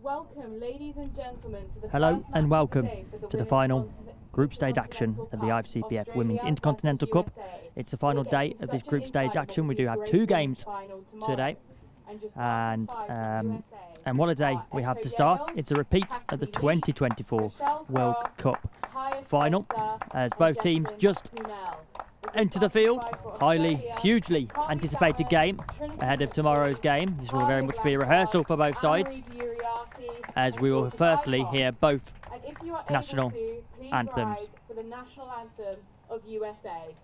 Welcome, ladies and gentlemen, to the Hello and welcome to the final group stage action of the IFCPF Women's Intercontinental Cup. It's the final day of this group stage action. We do have two games today, and what a day we have to start. It's a repeat of the 2024 World Cup final, as both teams just enter the field. Hugely anticipated game ahead of tomorrow's game. This will very much be a rehearsal for both sides, as we will firstly hear both national anthems. For the national anthem of USA.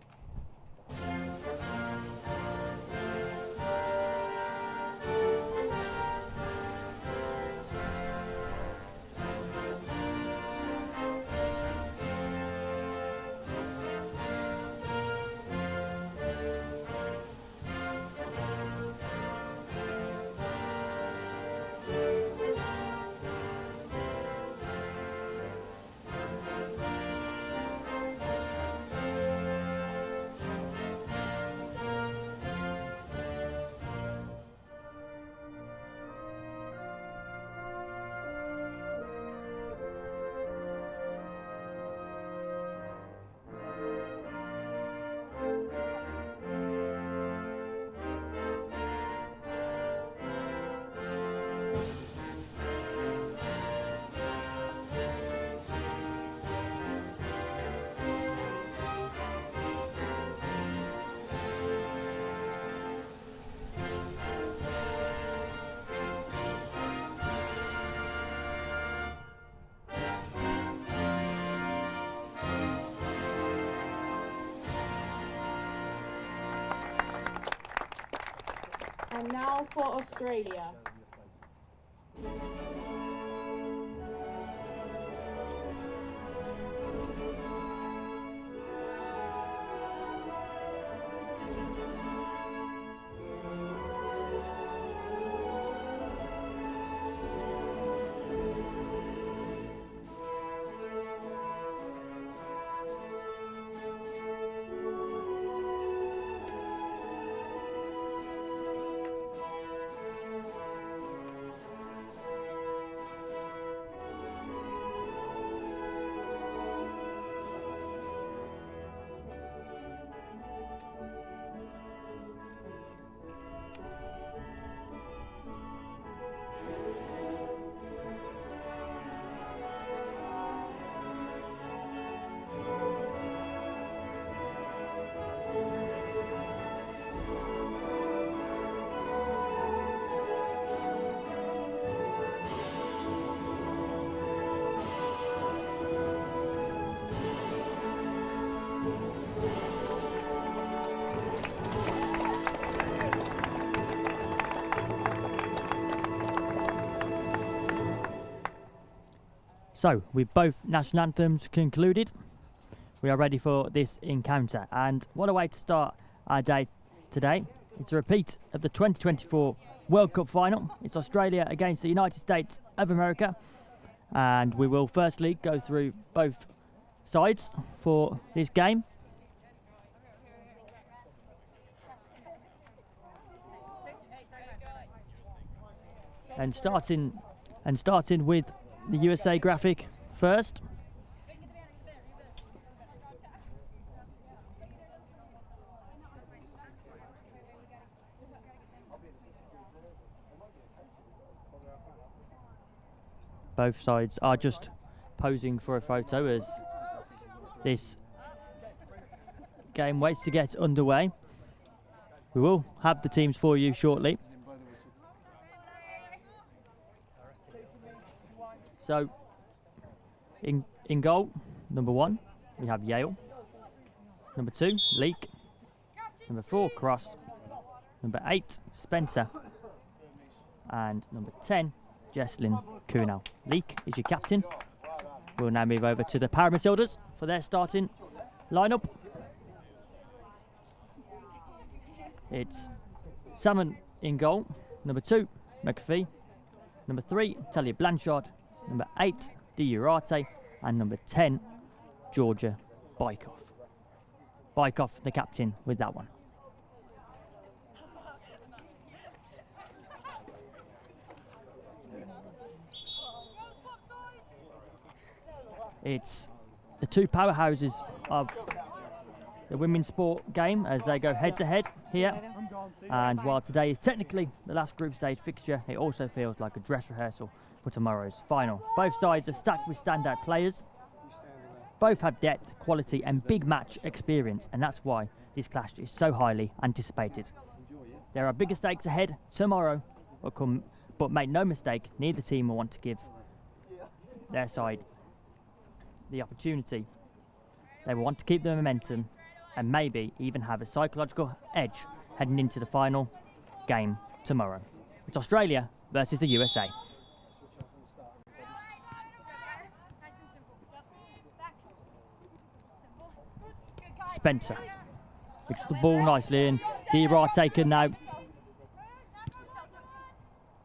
And now for Australia. So, with both national anthems concluded, we are ready for this encounter. And what a way to start our day today. It's a repeat of the 2024 World Cup final. It's Australia against the United States of America. And we will firstly go through both sides for this game. And starting with the USA graphic first. Both sides are just posing for a photo as this game waits to get underway. We will have the teams for you shortly. So, in goal, number 1, we have Yale. Number 2, Leek. Number 4, Cross. Number 8, Spencer. And number 10, Jesslyn Kunal. Leek is your captain. We'll now move over to the Paramatildas for their starting lineup. It's Salmon in goal. Number 2, McPhee. Number 3, Talia Blanchard. Number 8, Diurate, and number 10, Georgia Bykoff. Bykoff, the captain, with that one. It's the two powerhouses of the women's sport game as they go head to head here. And while today is technically the last group stage fixture, it also feels like a dress rehearsal for tomorrow's final. Both sides are stacked with standout players. Both have depth, quality and big match experience, and that's why this clash is so highly anticipated. There are bigger stakes ahead tomorrow, but make no mistake, neither team will want to give their side the opportunity. They will want to keep the momentum and maybe even have a psychological edge heading into the final game tomorrow. It's Australia versus the USA. Spencer picks the ball nicely and Diarate can now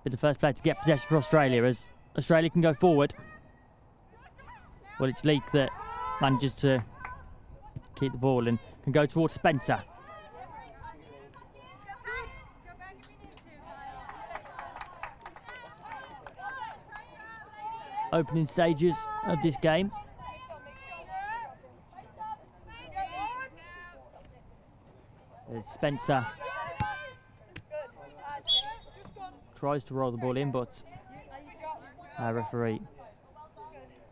be the first player to get possession for Australia as Australia can go forward. Well, it's Leek that manages to keep the ball and can go towards Spencer. Opening stages of this game. As Spencer tries to roll the ball in, but our referee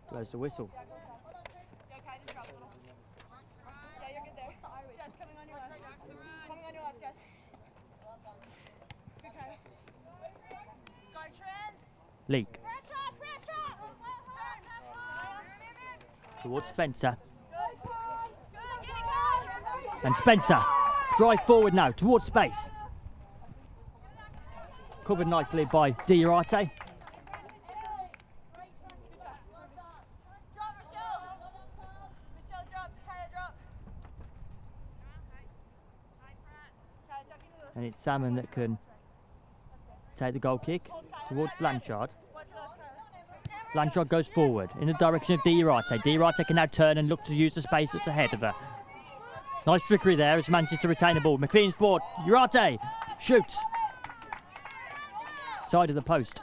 blows the whistle. Leak towards Spencer, and Spencer drive forward now towards space, covered nicely by Diarate. And it's Salmon that can take the goal kick towards Blanchard. Blanchard goes forward in the direction of Diarate. Diarate can now turn and look to use the space that's ahead of her. Nice trickery there as manages to retain the ball. McPhee's ball. Diarate shoots. Side of the post.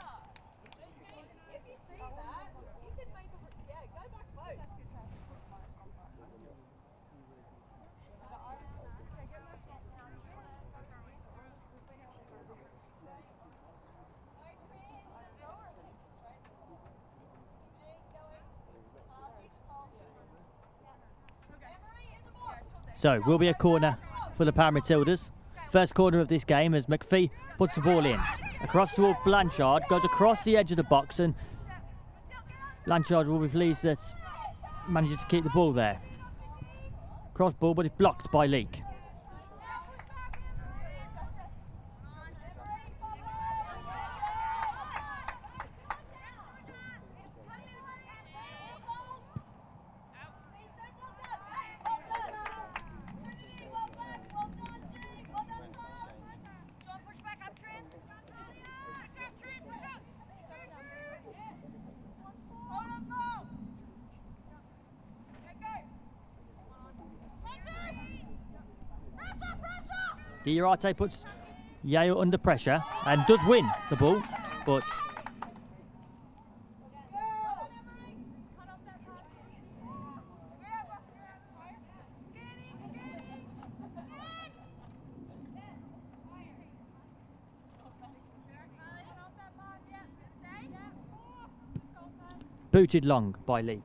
So, will be a corner for the Power Matildas. First corner of this game as McPhee puts the ball in. Across towards Blanchard, goes across the edge of the box, and Blanchard will be pleased that manages to keep the ball there. Cross ball, but it's blocked by Leek. Diarate puts Yale under pressure and does win the ball, but booted long by Leek.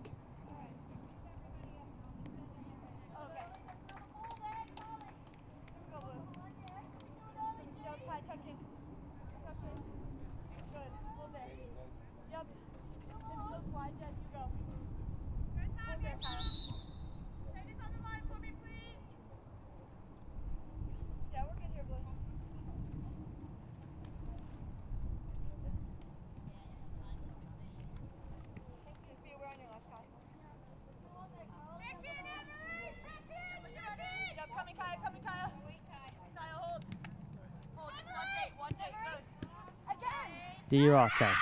Diarate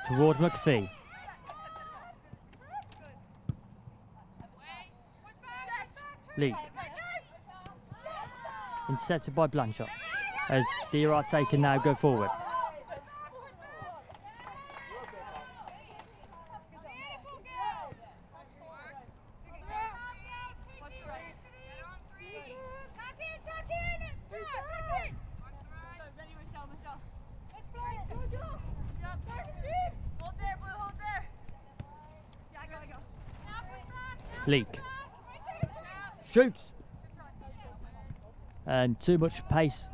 toward McPhee. Leek. Intercepted by Blanchard as Diarate can now go forward. Leak. Shoots. And too much pace.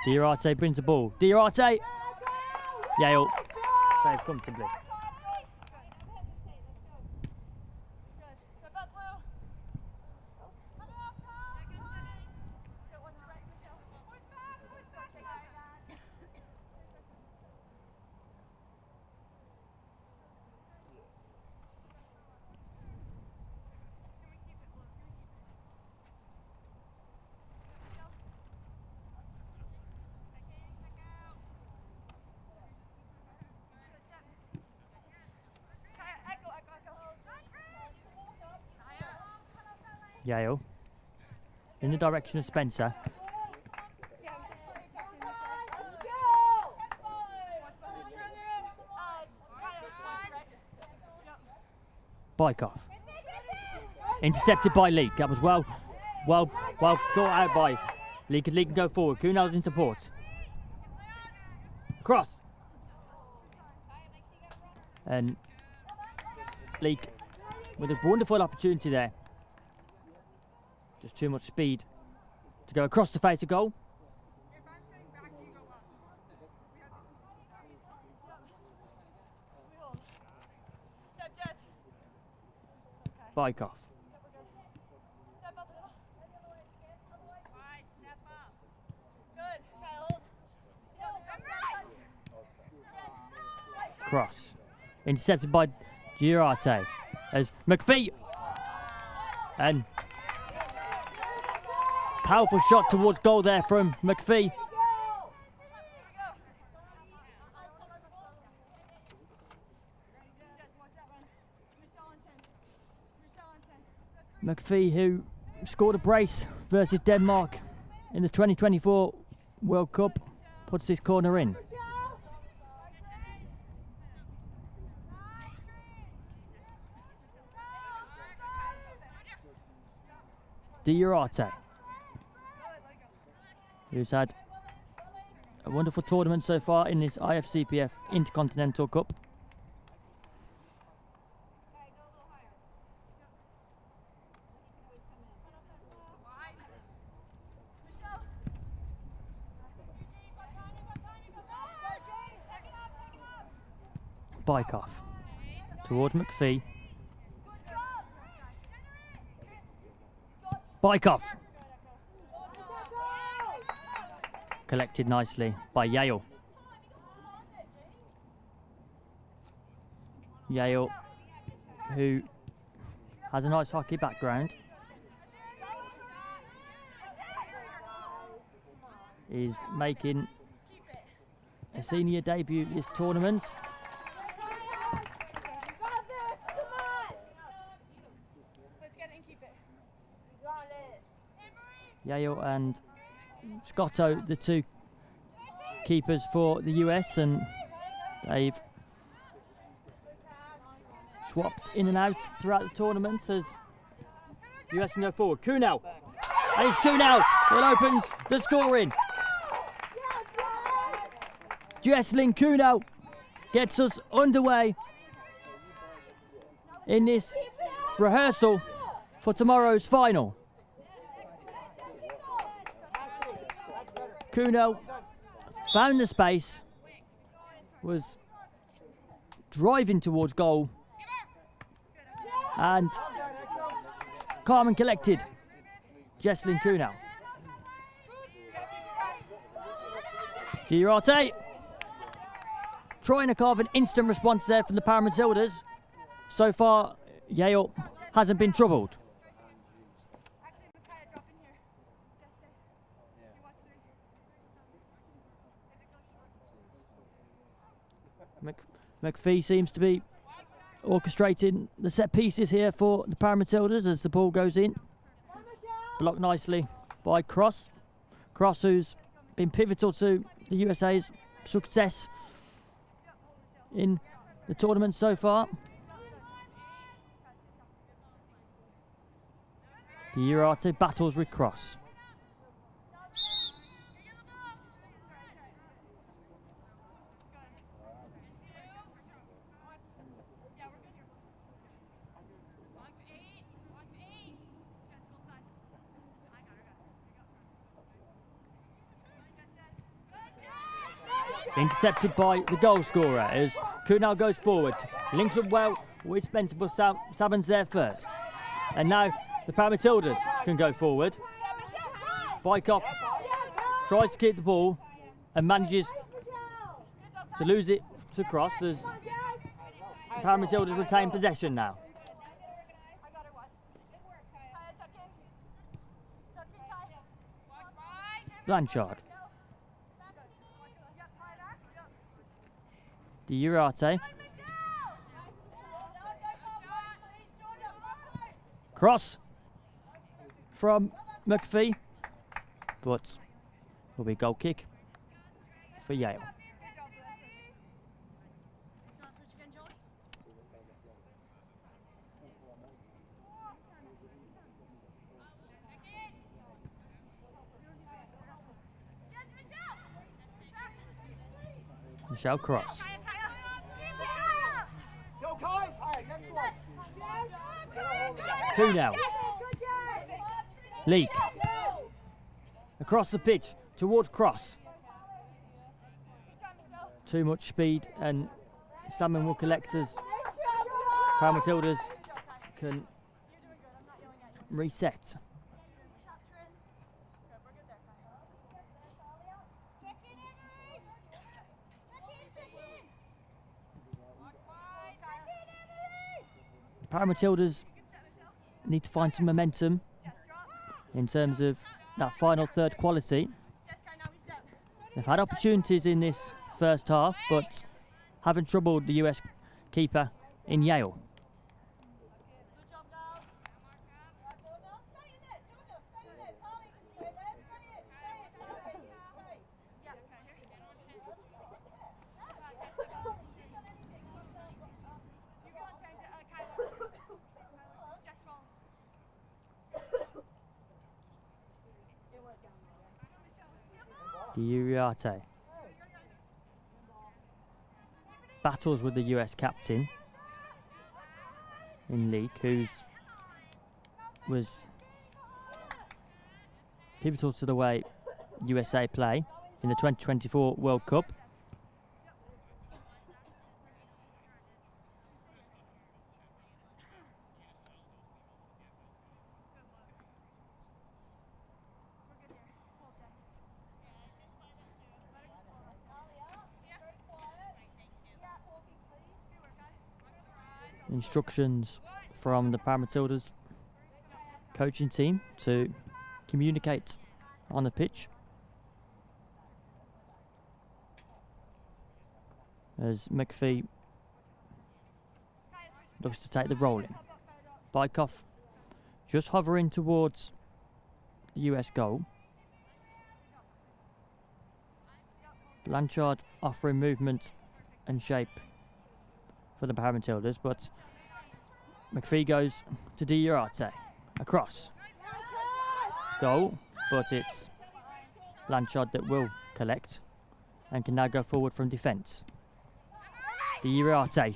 Diarate brings the ball. Diarate! Yale save comfortably. Yale in the direction of Spencer. Bike off. Intercepted by Leak. That was well thought out by Leak. Leak can go forward. Kunal's in support. Cross. And Leak with a wonderful opportunity there. Just too much speed to go across the face of goal. Bike off. Cross. Intercepted by Diarate as McPhee. And powerful shot towards goal there from McPhee. McPhee, who scored a brace versus Denmark in the 2024 World Cup, puts this corner in. Diarate, who's had a wonderful tournament so far in this IFCPF Intercontinental Cup. Bike off towards McPhee. Bike off. Collected nicely by Yale. Yale, who has a nice hockey background, is making a senior debut this tournament. Yale and Scotto, the two keepers for the US, and they've swapped in and out throughout the tournament as the US can go forward. Kunal, and it's Kunal that opens the scoring. Jesslyn Kunal gets us underway in this rehearsal for tomorrow's final. Kunal found the space, was driving towards goal, and calm and collected, Jesslyn Kunal. Diarate trying to carve an instant response there from the Power Matildas. So far, Yale hasn't been troubled. McPhee seems to be orchestrating the set pieces here for the Power Matildas as the ball goes in. Blocked nicely by Cross. Cross, who's been pivotal to the USA's success in the tournament so far. The Urate battles with cross. Intercepted by the goal scorer as Kunal goes forward. Links up well with Spencer, but Saban's there first. And now the Paramatildas can go forward. Bykov tries to keep the ball and manages to lose it to cross as the Paramatildas retain possession now. Blanchard. The Urate. Cross from McPhee, but will be a goal kick for Yale. Michelle Cross. Kunal. Leak. Across the pitch towards cross. Too much speed and Salmon will collect as Paramatildas can reset. Paramatildas need to find some momentum in terms of that final third quality. They've had opportunities in this first half, but haven't troubled the US keeper in Yale. The Urate battles with the US captain in league, who was pivotal to the way USA play in the 2024 World Cup. Instructions from the Paramatildas coaching team to communicate on the pitch as McPhee looks to take the rolling. Bykov just hovering towards the US goal. Blanchard offering movement and shape for the Paramatildas, but McPhee goes to De Urate. Across. Goal, but it's Blanchard that will collect and can now go forward from defence. De Urate.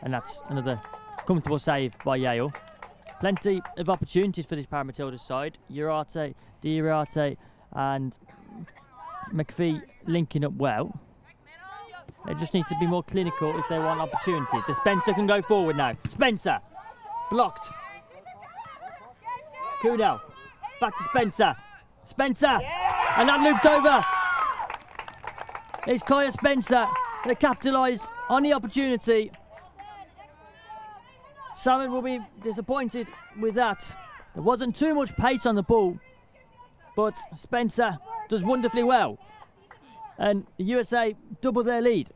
And that's another comfortable save by Yale. Plenty of opportunities for this Paramatildas side. Urate, De Urate and McPhee linking up well. They just need to be more clinical if they want opportunities. So Spencer can go forward now. Spencer, blocked. Kunal, back to Spencer. Spencer, and that looped over. It's Kaya Spencer that capitalised on the opportunity. Salmon will be disappointed with that. There wasn't too much pace on the ball, but Spencer does wonderfully well. And the USA double their lead.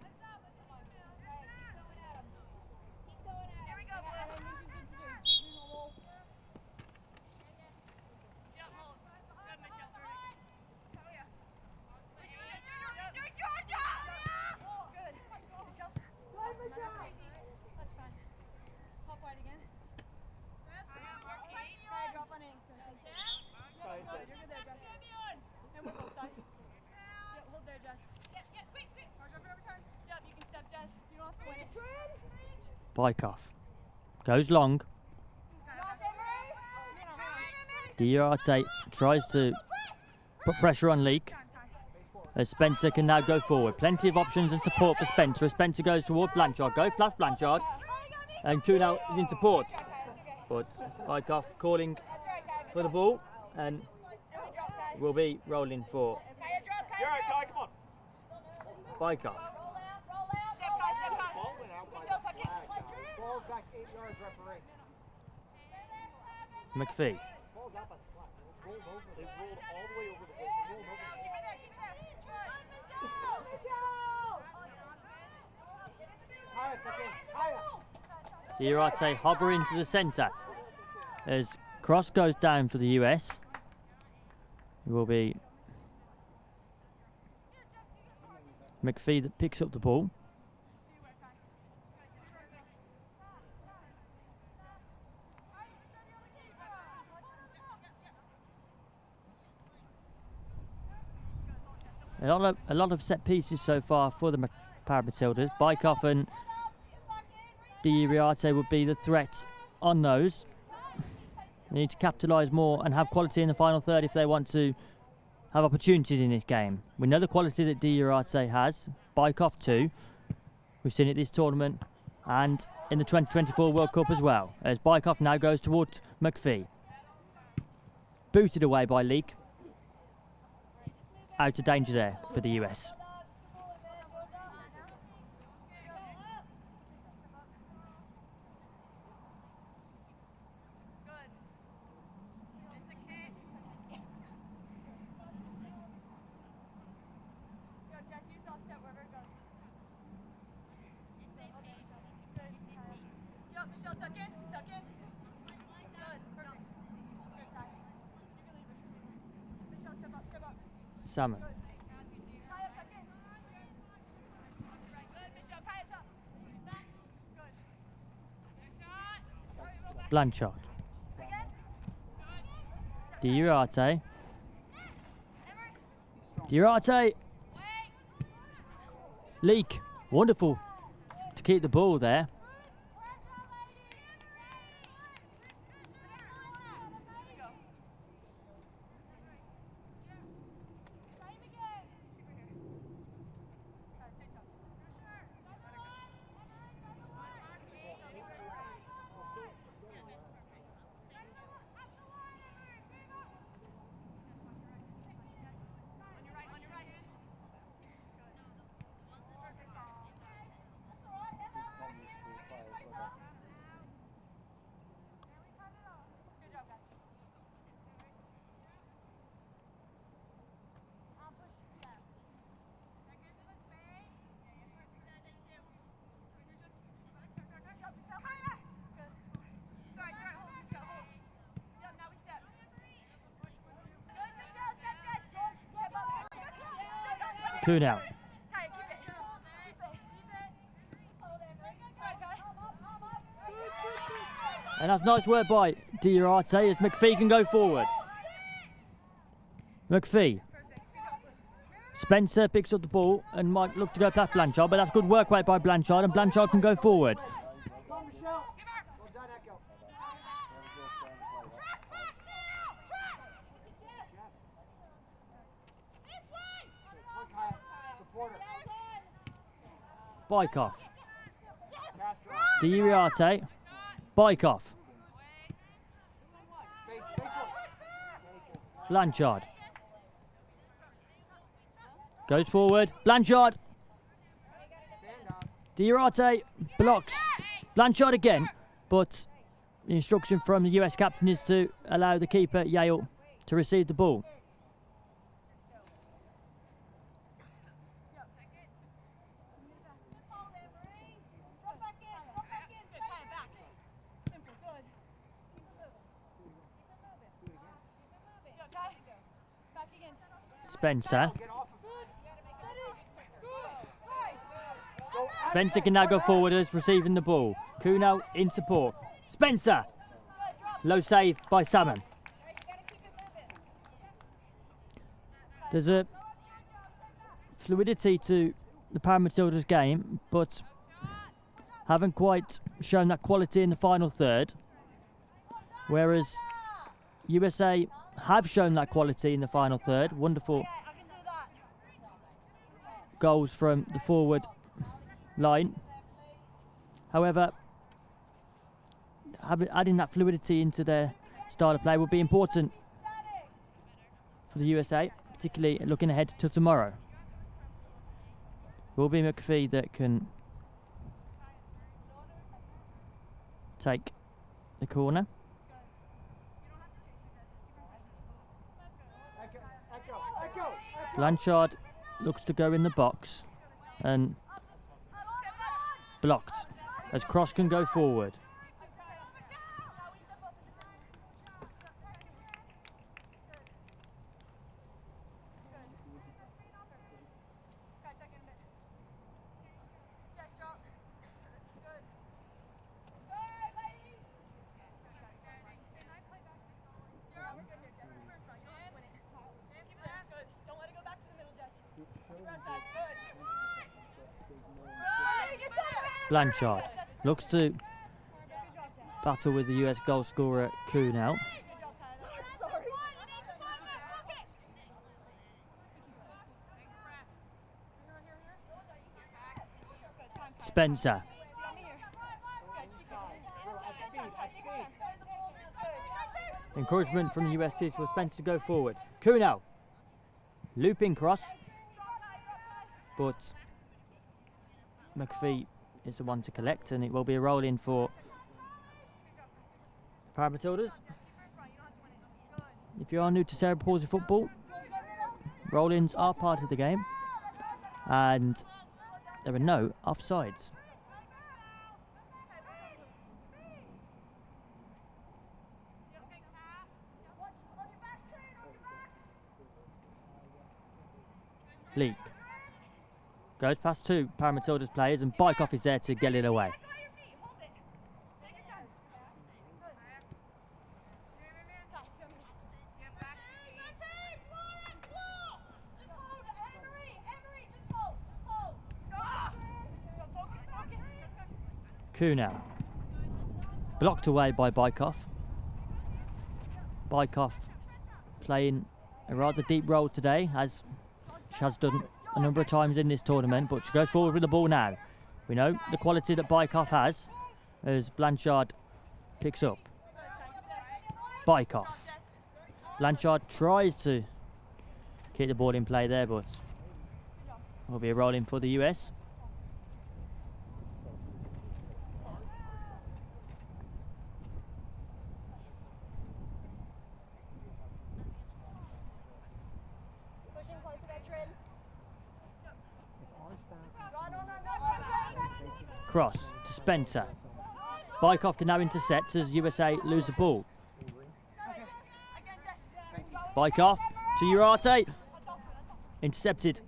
side. Yep, hold there, Jess. Yep, quick. Marge, overturn. Yep, you can step, Jess. You don't have to win it. Bykoff goes long. Diarate tries to put pressure on Leek, as Spencer can now go forward. Plenty of options and support for Spencer as Spencer goes toward Blanchard. Go flash Blanchard, and Kuhnau is in support. But Bykoff calling for the ball, and will be rolling for Bykoff. McPhee. Diarate hover into the centre as cross goes down for the US. It will be McPhee that picks up the ball. A lot of set pieces so far for the Para Matildas. Bykoff and Diarate would be the threat on those. They need to capitalise more and have quality in the final third if they want to have opportunities in this game. We know the quality that Diarate has. Bykoff too. We've seen it this tournament and in the 2024 World Cup as well. As Bykoff now goes towards McPhee. Booted away by Leek. Out of danger there for the US. Salmon. Blanchard. Diarate. Diarate. Leek. Wonderful to keep the ball there. Kuhnau. And that's nice work by Diarate as McPhee can go forward. McPhee. Spencer picks up the ball and might look to go past Blanchard, but that's good work rate by Blanchard, and Blanchard can go forward. Bykoff. Diarate. Bykoff. Blanchard. Goes forward. Blanchard. Diarate blocks. Blanchard again, but the instruction from the US captain is to allow the keeper, Yale, to receive the ball. Spencer. Spencer can now go forward as receiving the ball. Kuhnau in support. Spencer. Low save by Salmon. There's a fluidity to the Paramatildas game, but haven't quite shown that quality in the final third. Whereas USA have shown that quality in the final third. Wonderful goals from the forward line. However, adding that fluidity into their style of play will be important for the USA, particularly looking ahead to tomorrow. Will be McPhee that can take the corner. Blanchard looks to go in the box and blocked as cross can go forward. Blanchard looks to battle with the US goal scorer Kuhn now. Spencer. Encouragement from the US is for Spencer to go forward. Kuhnau. Looping cross. But McPhee is the one to collect, and it will be a roll in for the Paramatildas. If you are new to cerebral palsy football, roll-ins are part of the game, and there are no offsides. Leak goes past two Paramatildas players, and Bykoff is there to get it away. Kuhnau blocked away by Bykoff. Bykoff playing a rather deep role today, as she has done a number of times in this tournament, but she goes forward with the ball now. We know the quality that Bykoff has, as Blanchard picks up. Bykoff. Blanchard tries to keep the ball in play there, but will be a roll in for the US. Cross to Spencer. Bykoff can now intercept as USA lose the ball. Bykoff to Urate. Intercepted.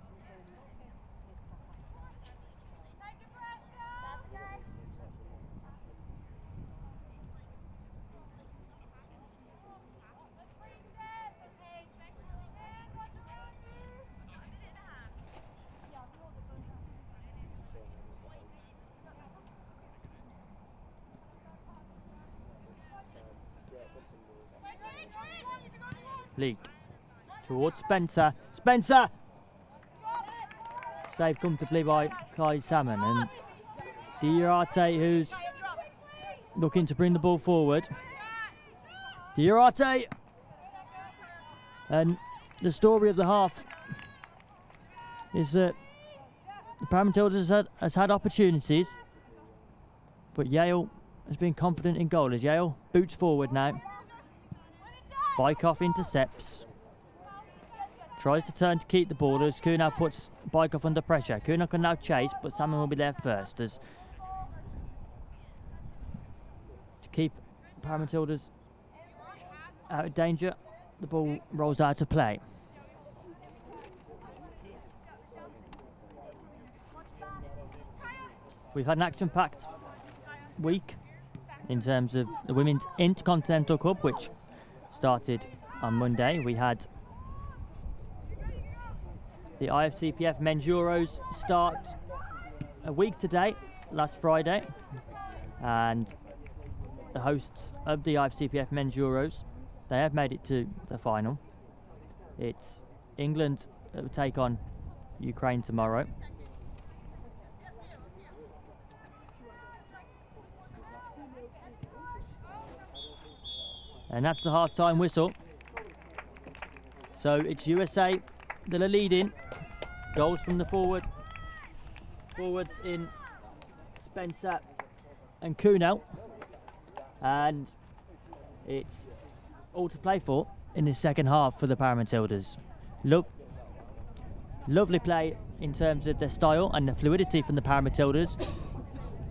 Leak towards Spencer. Spencer! Saved comfortably by Kylie Salmon, and Diarate, who's looking to bring the ball forward. Diarate! And the story of the half is that the Paramatildas has had opportunities, but Yale has been confident in goal as Yale boots forward now. Bykoff intercepts, tries to turn to keep the ball as Kuhnau puts Bykoff under pressure. Kuhnau can now chase, but Salmon will be there first as to keep Paramatildas out of danger. The ball rolls out to play. We've had an action-packed week in terms of the Women's Intercontinental Cup, which started on Monday. We had The IFCPF Men's Euros start a week today, last Friday, and the hosts of the IFCPF Men's Euros, they have made it to the final. It's England that will take on Ukraine tomorrow. And that's the half-time whistle. So it's USA that are leading. Goals from the forwards in Spencer and Kuno. And it's all to play for in the second half for the Paramatildas. Lovely play in terms of their style and the fluidity from the Paramatildas.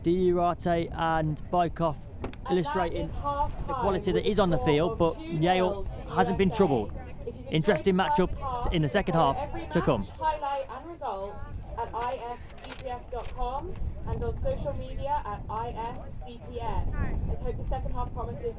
Diurate and Bykov illustrating the quality that is on the field, but Yale hasn't been troubled. Interesting matchup in the second half to come. Highlight and result at ifcpf.com and on social media at IFCPF. Let's hope the second half promises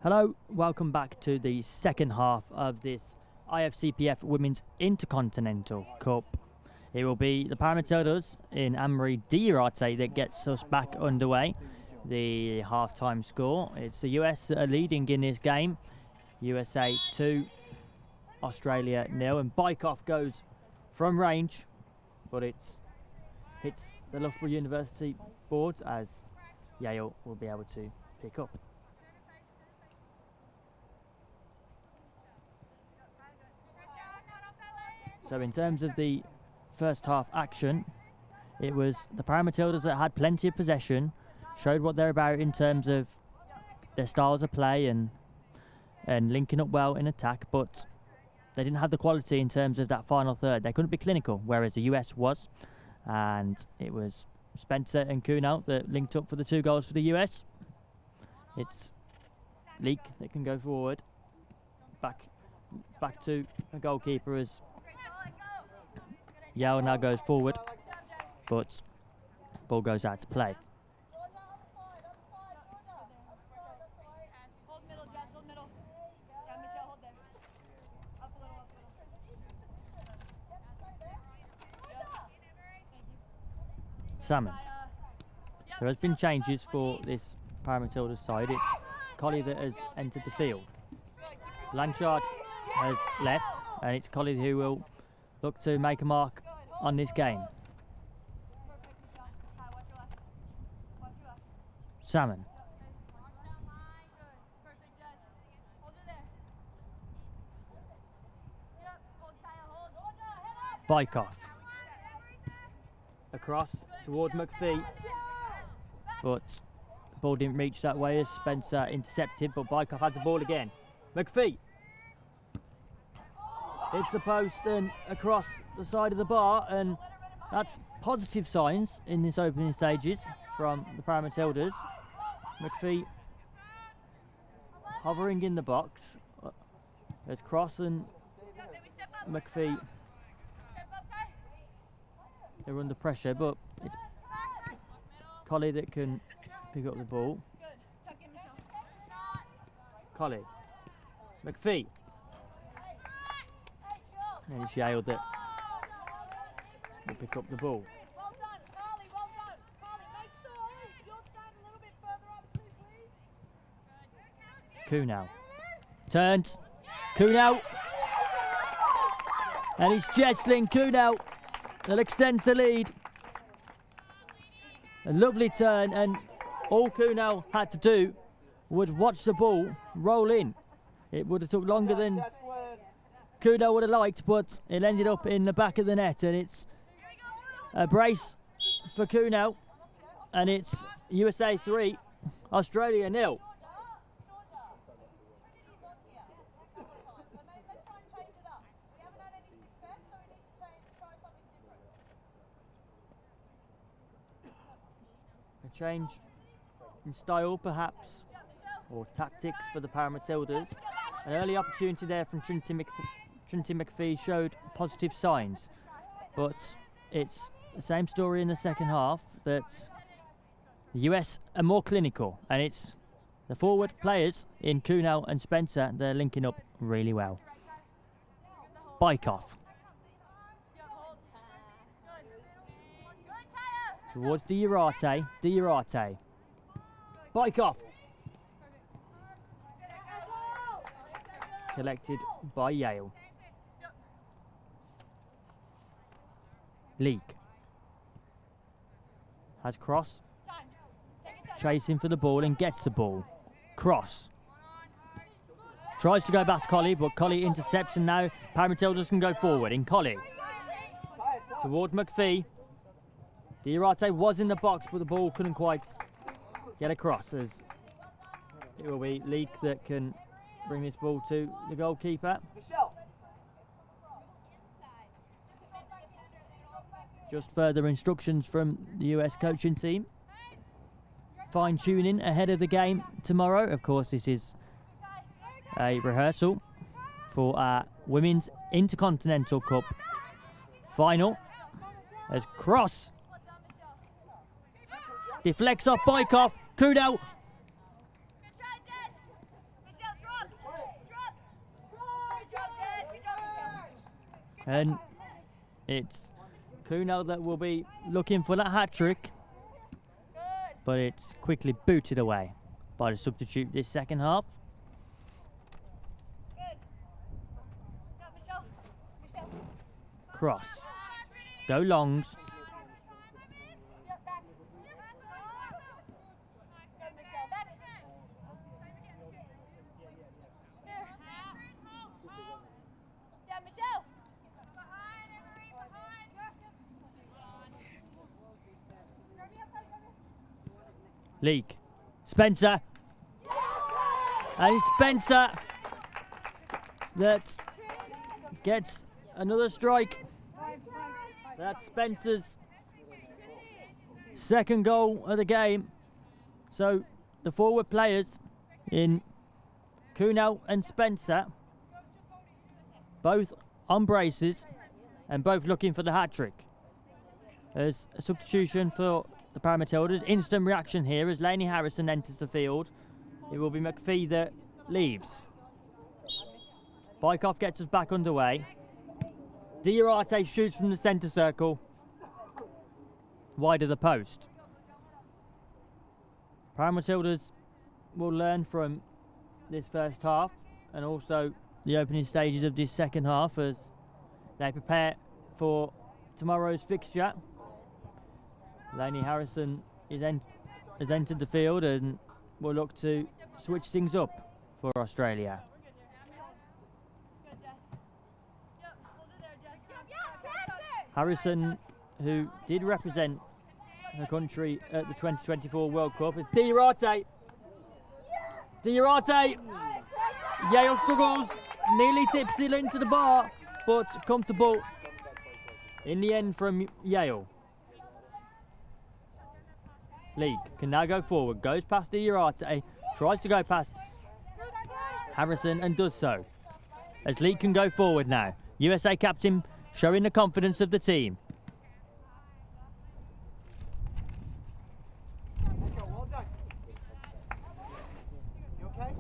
Hello, welcome back to the second half of this IFCPF Women's Intercontinental Cup. It will be the Paramatildas in Anne-Marie Diarate that gets us back underway. The half-time score, it's the US that are leading in this game. USA 2, Australia 0, and Bykoff goes from range, but it hits the Loughborough University boards as Yale will be able to pick up. So in terms of the first half action, it was the Paramatildas that had plenty of possession, showed what they're about in terms of their styles of play and linking up well in attack, but they didn't have the quality in terms of that final third. They couldn't be clinical, whereas the US was, and it was Spencer and Kuhnel that linked up for the 2 goals for the US. It's Leek that can go forward, back to a goalkeeper as Yao now goes forward, but ball goes out to play. Salmon. There has been changes for this Paramatildas side. It's Collie that has entered the field. Blanchard has left, and it's Collie who will look to make a mark on this game. Salmon. Bykoff. Across toward McPhee, but the ball didn't reach that way as Spencer intercepted, but Bykoff had the ball again. McPhee. It's the post and across the side of the bar, and that's positive signs in this opening stages from the Paramatildas. McPhee hovering in the box. There's Cross and McPhee. They're under pressure, but it's Collie that can pick up the ball. Collie. McPhee. And it's Yale that will pick up the ball. Kuhnel. Turns. Kuhnel. And it's Jesslyn Kuhnel that extends the lead. A lovely turn, and all Kuhnel had to do was watch the ball roll in. It would have took longer than Kuhnel would have liked, but it ended up in the back of the net, and it's a brace for Kuhnel, and it's USA 3, Australia 0. A change in style, perhaps, or tactics for the Paramatildas. An early opportunity there from Trinity McPhee showed positive signs, but it's the same story in the second half, that the US are more clinical, and it's the forward players in Kuhnel and Spencer, they're linking up really well. Bykoff. Towards Diarate. Bykoff. Collected by Yale. Leek. Has Cross. Chasing for the ball and gets the ball. Cross. Tries to go past Collie, but Collie intercepts, and now Paramatildas can go forward in Collie. Toward McPhee. Diarate was in the box, but the ball couldn't quite get across, as it will be Leek that can bring this ball to the goalkeeper. Just further instructions from the US coaching team. Fine tuning ahead of the game tomorrow. Of course, this is a rehearsal for our Women's Intercontinental Cup final. As Cross deflects off Bykoff. Kuhnel. And it's Kuno that will be looking for that hat-trick, but it's quickly booted away by the substitute this second half. Cross. Go longs. Leak. Spencer. And it's Spencer that gets another strike. That's Spencer's second goal of the game. So the forward players in Kuno and Spencer, both on braces and both looking for the hat-trick. There's a substitution for the Paramatildas. Instant reaction here as Lainey Harrison enters the field. It will be McPhee that leaves. Bykoff gets us back underway. Diarate shoots from the centre circle, wide of the post. Paramatildas will learn from this first half and also the opening stages of this second half as they prepare for tomorrow's fixture. Lainey Harrison has entered the field and will look to switch things up for Australia. Harrison, who did represent her country at the 2024 World Cup, is Diarate. Diarate! Yale struggles, nearly tips it into the bar, but comfortable in the end from Yale. League can now go forward, goes past Diarate, tries to go past Harrison and does so. As League can go forward now. USA captain showing the confidence of the team. Well done. You okay?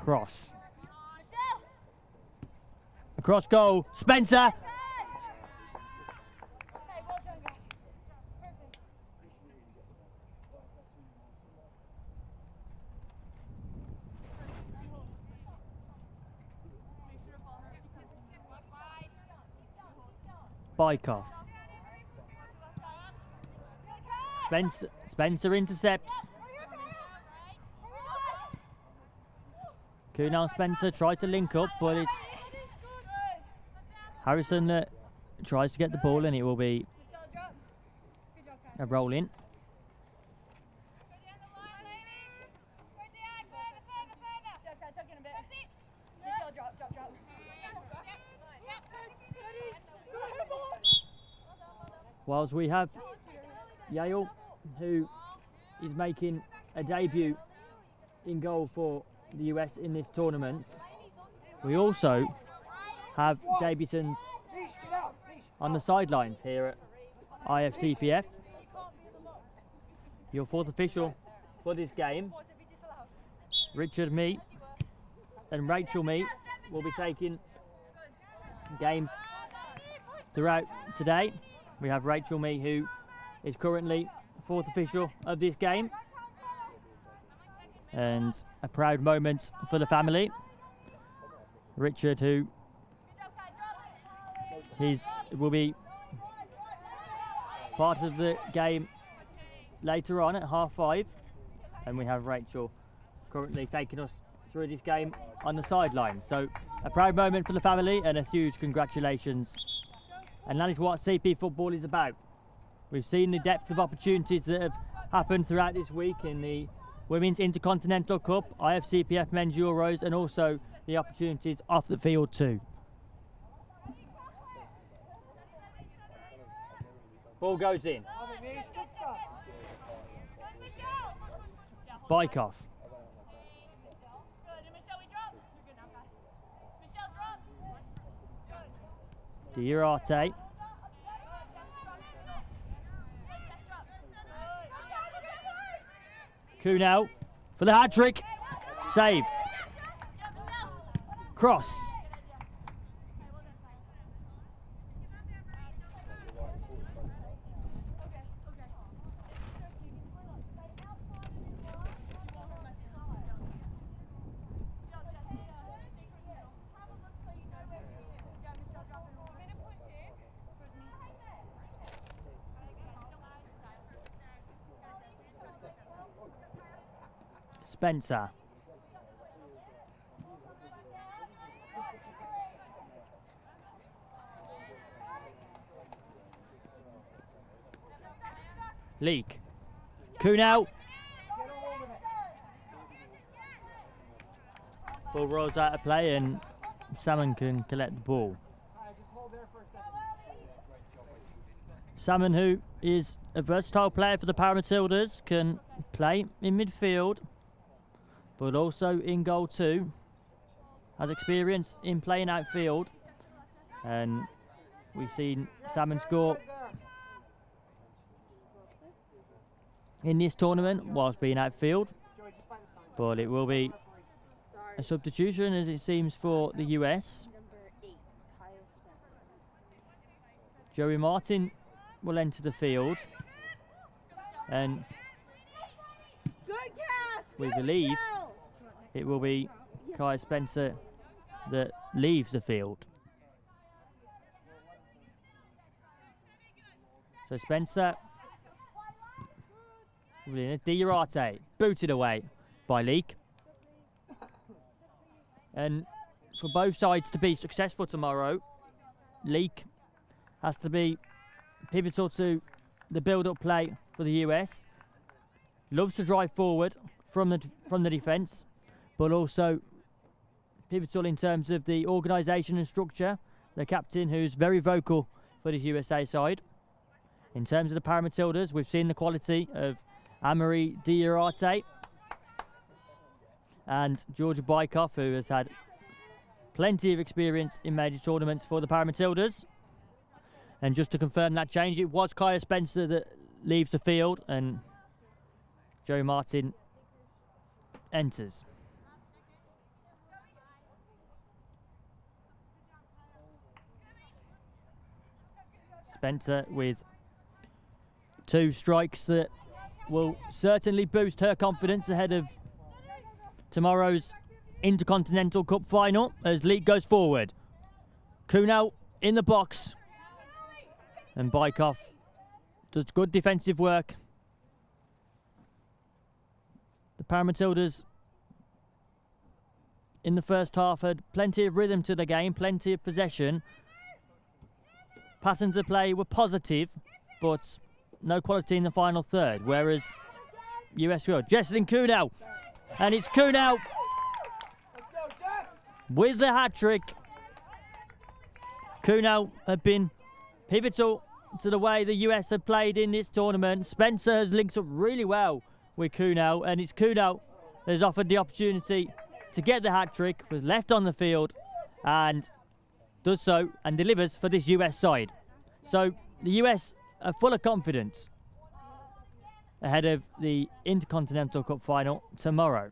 Cross. Across goal. Spencer. Bykoff. Spencer intercepts. Kuno and Spencer try to link up, but it's Harrison that tries to get the ball, and it will be a roll in. Whilst we have Yale, who is making a debut in goal for the US in this tournament, we also have debutants on the sidelines here at IFCPF. Your fourth official for this game, Richard Mee and Rachel Mee, will be taking games throughout today. We have Rachel Mee, who is currently fourth official of this game, and a proud moment for the family. Richard, who will be part of the game later on at 5:30, and we have Rachel currently taking us through this game on the sidelines. So a proud moment for the family and a huge congratulations. And that is what CP football is about. We've seen the depth of opportunities that have happened throughout this week in the Women's Intercontinental Cup, IFCPF Men's Euros, and also the opportunities off the field too. Ball goes in. Bykoff. Diarate. Kunal for the hat-trick. Save. Cross. Spencer. Leak. Kunal. Ball rolls out of play and Salmon can collect the ball. Salmon, who is a versatile player for the Paramatildas, can play in midfield, but also in goal too. Has experience in playing outfield, and we've seen Salmon score in this tournament whilst being outfield, but it will be a substitution as it seems for the US. Joey Martin will enter the field, and we believe it will be Kai Spencer that leaves the field. So Spencer, Diarate, booted away by Leak. And for both sides to be successful tomorrow, Leak has to be pivotal to the build-up play for the US. Loves to drive forward from the defence, but also pivotal in terms of the organisation and structure. The captain, who's very vocal for the USA side. In terms of the Paramatildas, we've seen the quality of Amari Diarate and Georgia Bykoff, who has had plenty of experience in major tournaments for the Paramatildas. And just to confirm that change, it was Kaya Spencer that leaves the field and Joe Martin enters. Spencer with 2 strikes that will certainly boost her confidence ahead of tomorrow's Intercontinental Cup final as Leak goes forward. Kunal in the box, and Bykoff does good defensive work. The Paramatildas in the first half had plenty of rhythm to the game, plenty of possession. Patterns of play were positive, but no quality in the final third, whereas US will. Jesselyn Kunal, and it's Kunal with the hat-trick. Kunal had been pivotal to the way the US have played in this tournament. Spencer has linked up really well with Kunal, and it's Kunal that has offered the opportunity to get the hat-trick, was left on the field and does so and delivers for this US side. So the US are full of confidence ahead of the Intercontinental Cup final tomorrow.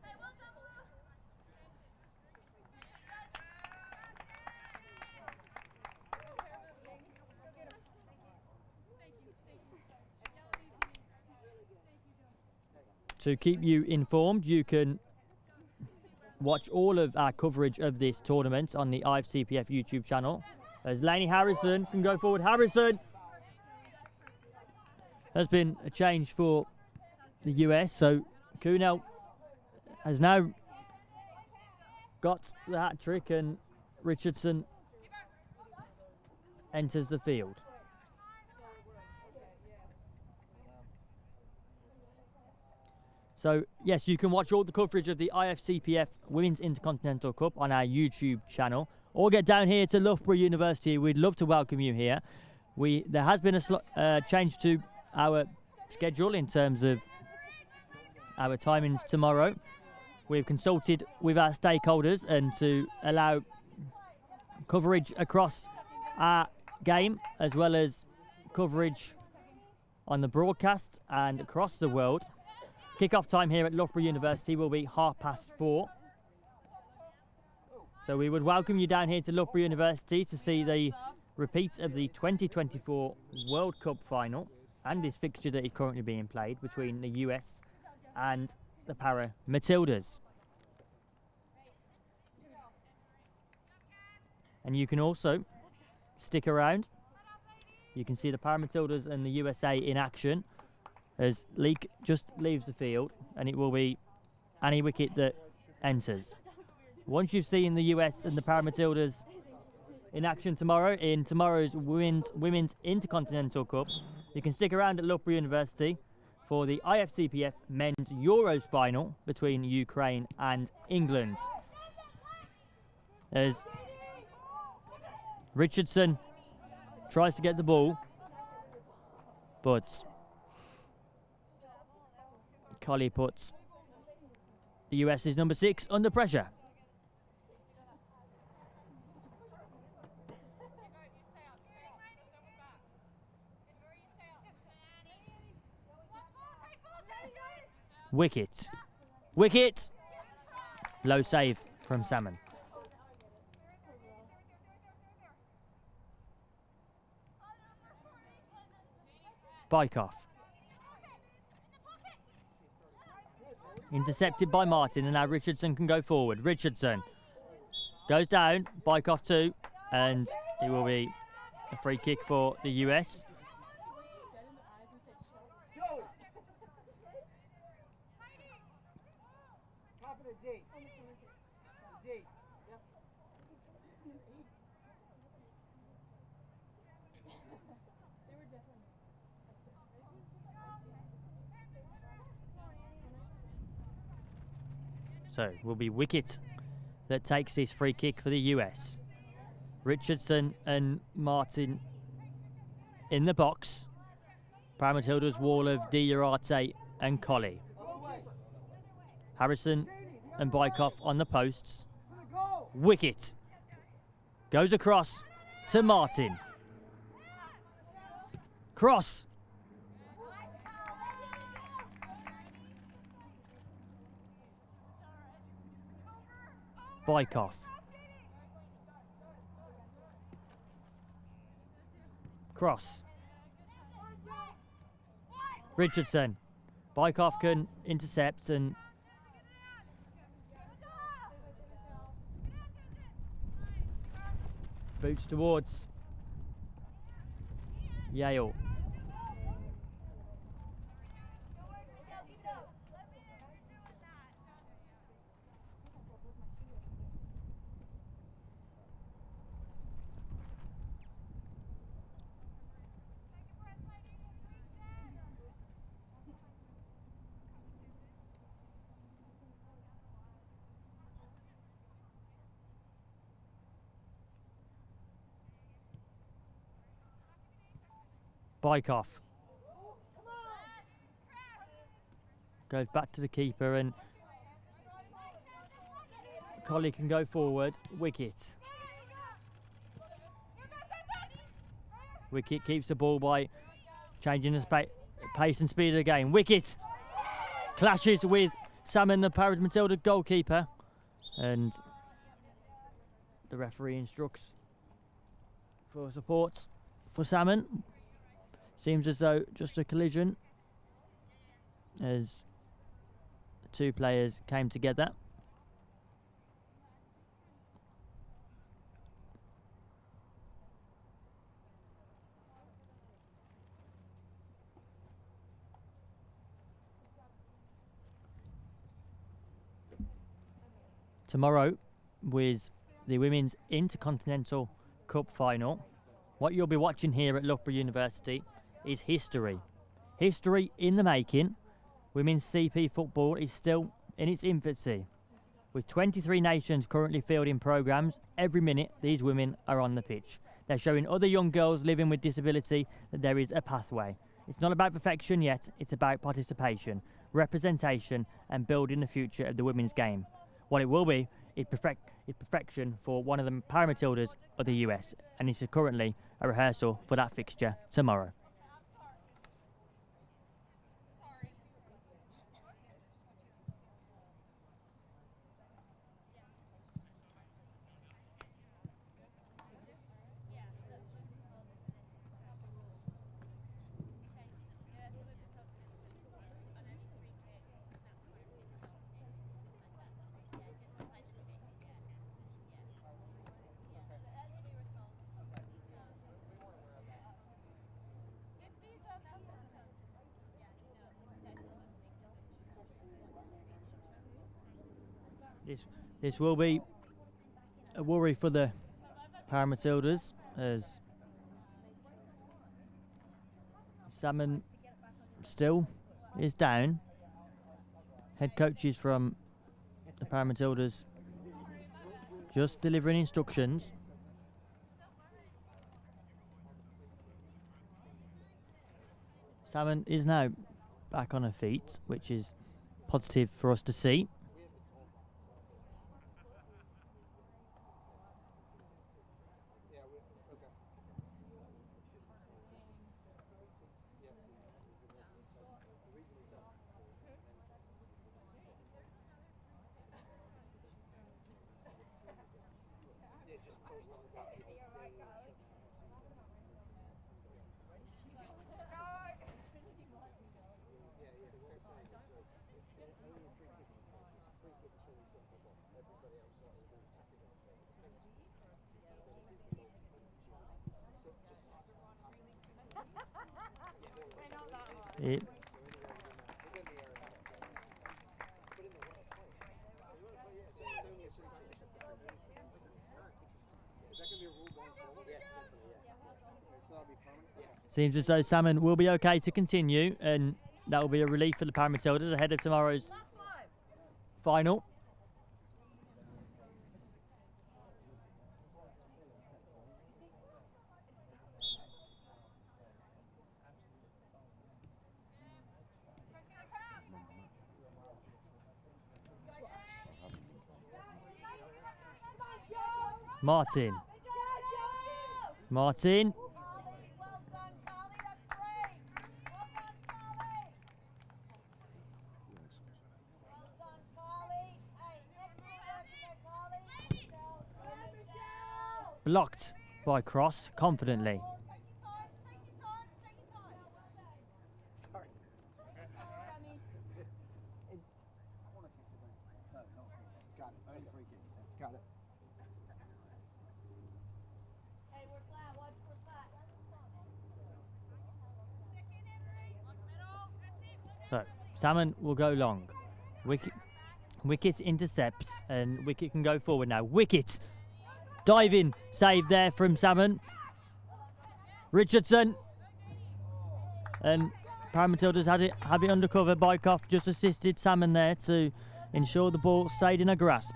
To keep you informed, you can watch all of our coverage of this tournament on the IFCPF YouTube channel. As Lainey Harrison can go forward. Harrison has been a change for the US, so Kunal has now got the hat-trick and Richardson enters the field. So, yes, you can watch all the coverage of the IFCPF Women's Intercontinental Cup on our YouTube channel, or get down here to Loughborough University. We'd love to welcome you here. There has been a change to our schedule in terms of our timings tomorrow. We've consulted with our stakeholders and to allow coverage across our game, as well as coverage on the broadcast and across the world. Kick-off time here at Loughborough University will be 4:30. So we would welcome you down here to Loughborough University to see the repeat of the 2024 World Cup final and this fixture that is currently being played between the US and the Para Matildas. And you can also stick around. You can see the Para Matildas and the USA in action as Leek just leaves the field, and it will be any wicket that enters. Once you've seen the US and the Para Matildas in action tomorrow in tomorrow's Women's Intercontinental Cup, you can stick around at Loughborough University for the IFCPF Men's Euros final between Ukraine and England. As Richardson tries to get the ball, but Colley puts the US's number 6 under pressure. Wicket. Wicket! Low save from Salmon. Bykoff. Intercepted by Martin, and now Richardson can go forward. Richardson goes down, Bykoff 2, and it will be a free kick for the US. So will be wicket that takes this free kick for the US. Richardson and Martin in the box. Para Matilda's wall of Diarate and Colley. Harrison and Bykoff on the posts. Wicket goes across to Martin. Cross. Bykoff. Cross. Richardson. Bykoff can intercept and boots towards Yale. Bykoff goes back to the keeper, and Colley can go forward. Wicket. Wicket keeps the ball by changing the pace and speed of the game. Wicket clashes with Salmon, the Para Matilda goalkeeper, and the referee instructs for support for Salmon. Seems as though just a collision as the two players came together. Tomorrow, with the Women's Intercontinental Cup final, what you'll be watching here at Loughborough University is history. History in the making. Women's CP football is still in its infancy. With 23 nations currently fielding programmes, every minute these women are on the pitch. They're showing other young girls living with disability that there is a pathway. It's not about perfection yet, it's about participation, representation and building the future of the women's game. What it will be is perfection for one of the Para Matildas of the US, and this is currently a rehearsal for that fixture tomorrow. This will be a worry for the Paramatildas as Salmon still is down. Head coaches from the Paramatildas just delivering instructions. Salmon is now back on her feet, which is positive for us to see. Seems as though Salmon will be okay to continue, and that will be a relief for the Paramatildas ahead of tomorrow's final. Martin. Martin. Blocked by Cross confidently. So Salmon will go long. Wicket intercepts and Wicket can go forward now. Wicket diving save there from Salmon. Richardson and Paramatildas have it under cover. Bykoff just assisted Salmon there to ensure the ball stayed in her grasp.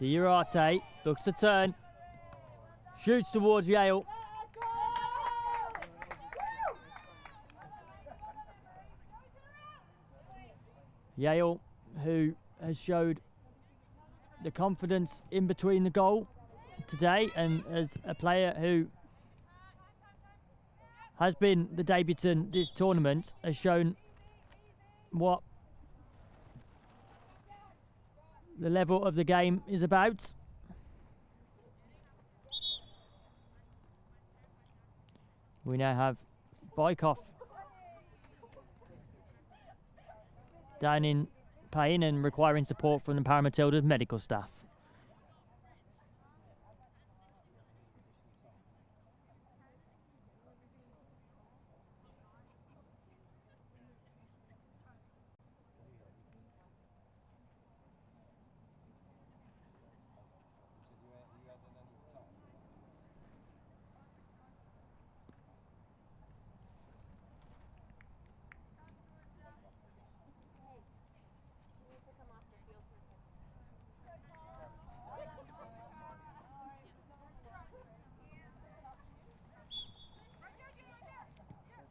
Diurate looks to turn, shoots towards Yale. Yale, who has showed the confidence in between the goal today, and as a player who has been the debutant this tournament, has shown what the level of the game is about. We now have Bykoff down in pain and requiring support from the Paramatildas medical staff.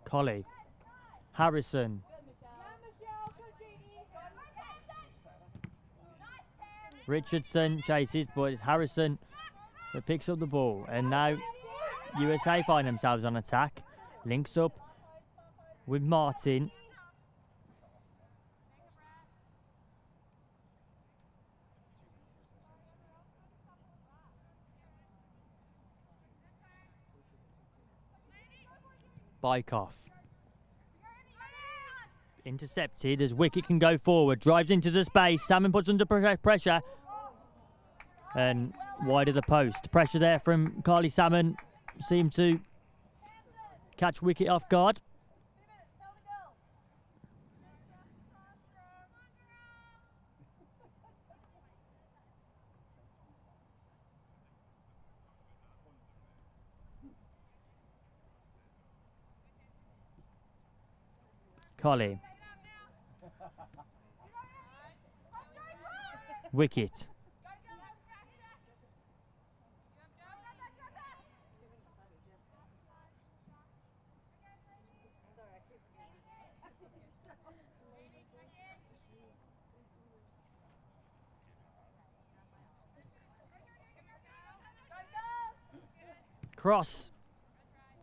Colley, Harrison, Richardson chases, but it's Harrison that picks up the ball, and now USA find themselves on attack, links up with Martin. Bykoff. Intercepted as Wicket can go forward. Drives into the space. Salmon puts under pressure. And wide of the post. Pressure there from Carly Salmon. Seemed to catch Wicket off guard. Collie. Wicket. Cross.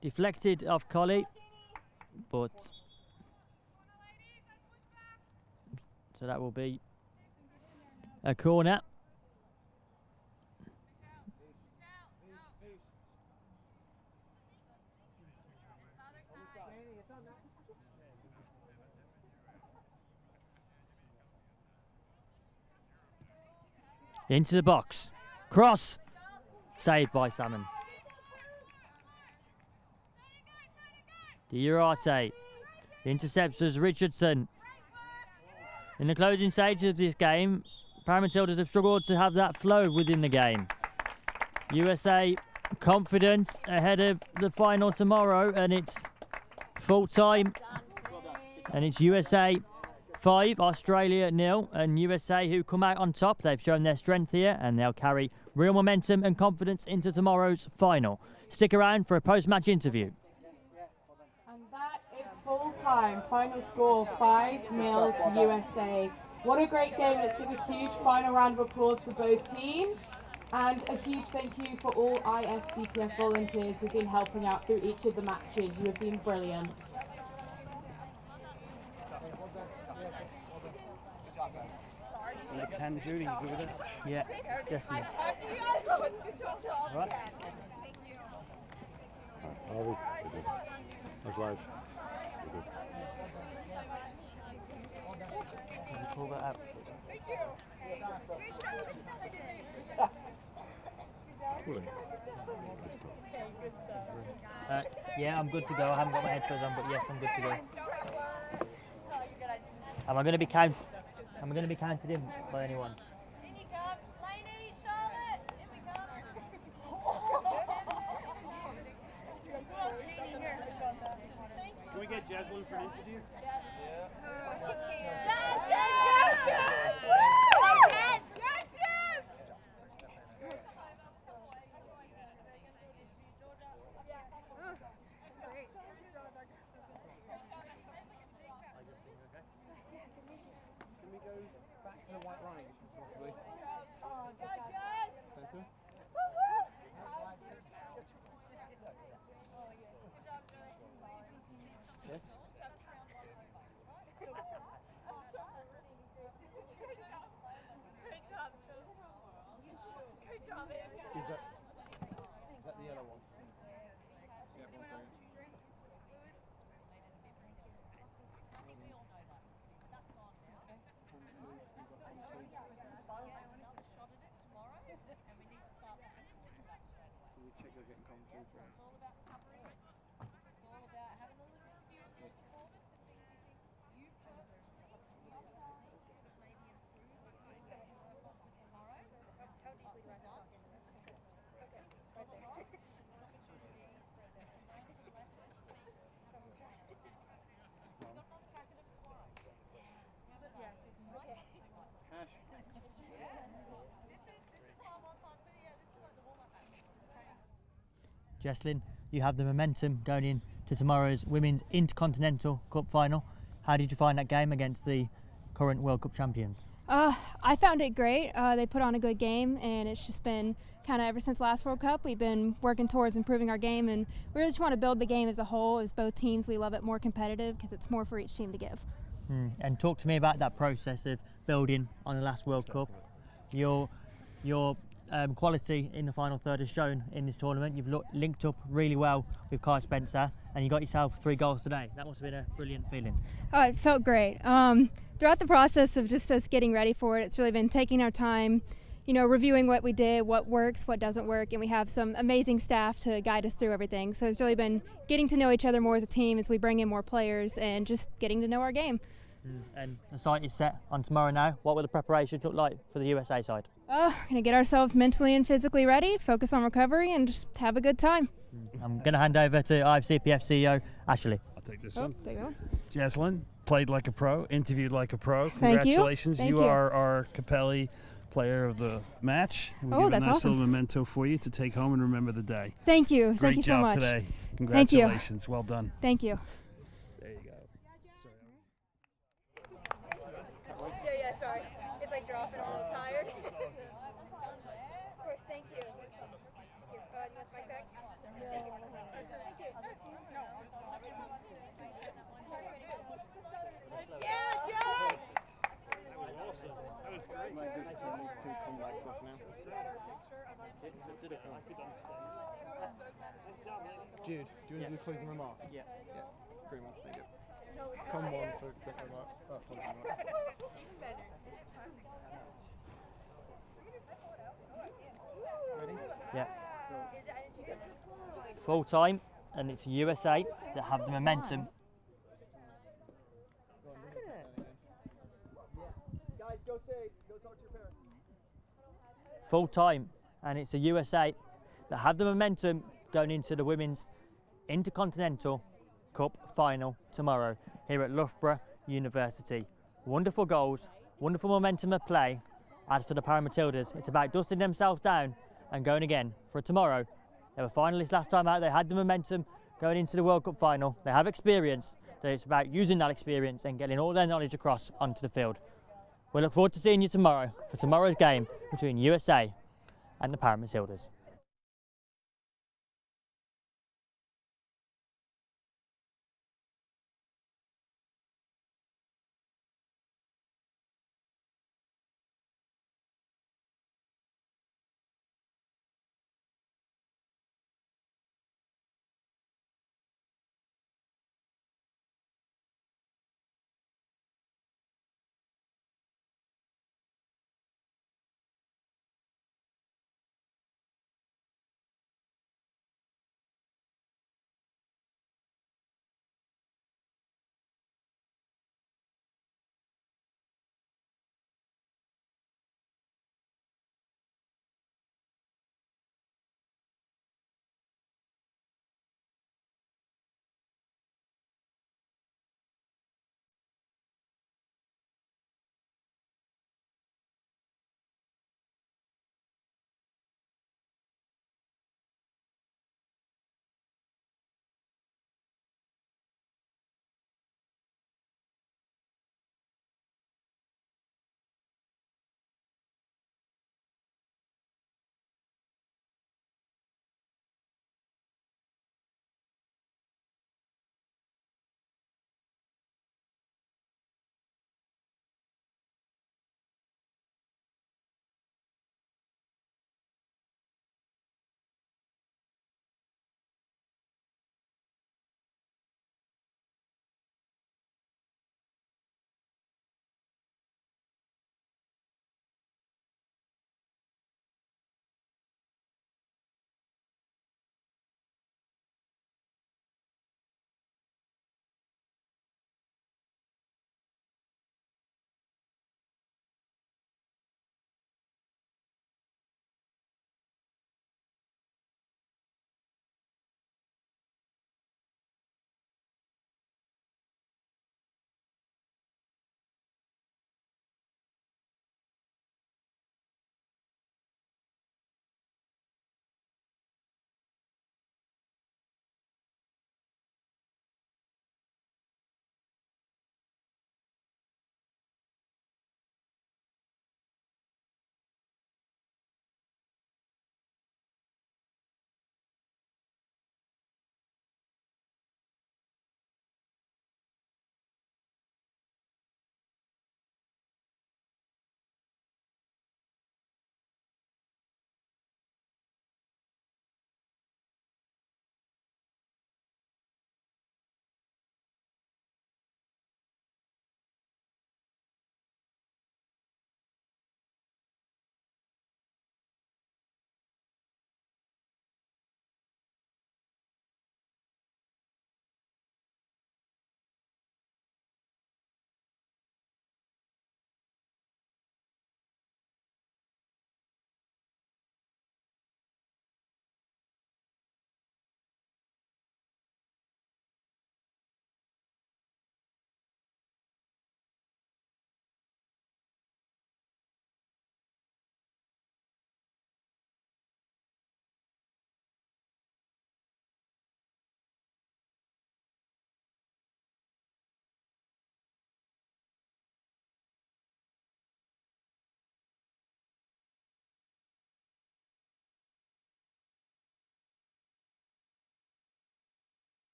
Deflected off Collie, but so that will be a corner. Into the box. Cross. Saved by Salmon. Diurate. Intercepts Richardson. In the closing stages of this game, Paramatildas have struggled to have that flow within the game. USA confident ahead of the final tomorrow, and it's full time. And it's USA 5, Australia 0, and USA who come out on top. They've shown their strength here, and they'll carry real momentum and confidence into tomorrow's final. Stick around for a post-match interview. And that is full time. Final score 5-0 to USA. What a great game. Let's give a huge final round of applause for both teams. And a huge thank you for all IFCPF volunteers who've been helping out through each of the matches. You have been brilliant. Number 10, Judy, you good with it? Yeah, definitely. Right. Oh, we good. That's live. We're good. Can you pull that out? Yeah, I'm good to go. I haven't got my headphones on, but yes, I'm good to go. Am I going to be counted? Am I going to be counted in by anyone? In you come. Lainey, Charlotte. In we come. Can we get Jaslyn for an interview? Can we go back to the white line, possibly? Yes? Is that the yellow one? Yeah, 1 second. We check they're getting commentary for it. Cash. Jesslyn, you have the momentum going into tomorrow's Women's Intercontinental Cup final. How did you find that game against the current World Cup champions? I found it great. They put on a good game, and it's just been kind of ever since last World Cup, we've been working towards improving our game, and we really just want to build the game as a whole. As both teams, we love it more competitive because it's more for each team to give. And talk to me about that process of building on the last World Cup. Your quality in the final third has shown in this tournament. You've linked up really well with Kai Spencer, and you got yourself 3 goals today. That must have been a brilliant feeling. Oh, it felt great. Throughout the process of just us getting ready for it, it's really been taking our time, you know, reviewing what we did, what works, what doesn't work, and we have some amazing staff to guide us through everything. So it's really been getting to know each other more as a team as we bring in more players and just getting to know our game. And the site is set on tomorrow now. What will the preparations look like for the USA side? We're going to get ourselves mentally and physically ready, focus on recovery, and just have a good time. I'm going to hand over to IFCPF CEO Ashley. I'll take this one. Take that one. Jaslyn, played like a pro, interviewed like a pro. Thank you. Congratulations. Thank you you. are our Capelli Player of the Match. We'll give that's a nice awesome. little memento for you to take home and remember the day. Thank you. Great Thank you so job much. today. Thank you. Congratulations. Well done. Thank you. There you go. Yeah, sorry. It's like dropping all tired. Of course, thank you. You want the mic back? Thank you. Yeah, Joe! That was awesome. That was great. Might just turn these 2 comebacks off now. Jude, do you want to do the closing remark? Yeah. Pretty much, thank you. Come on for closing remark. Closing remark. Ready? Yeah. Full time, and it's USA that have the momentum. Guys, go talk to your parents. Full time, and it's the USA that have the momentum going into the Women's Intercontinental Cup final tomorrow here at Loughborough University. Wonderful goals, wonderful momentum of play. As for the Paramatildas, it's about dusting themselves down and going again for tomorrow. They were finalists last time out. They had the momentum going into the World Cup final. They have experience, so it's about using that experience and getting all their knowledge across onto the field. We look forward to seeing you tomorrow for tomorrow's game between USA and the Paramatildas.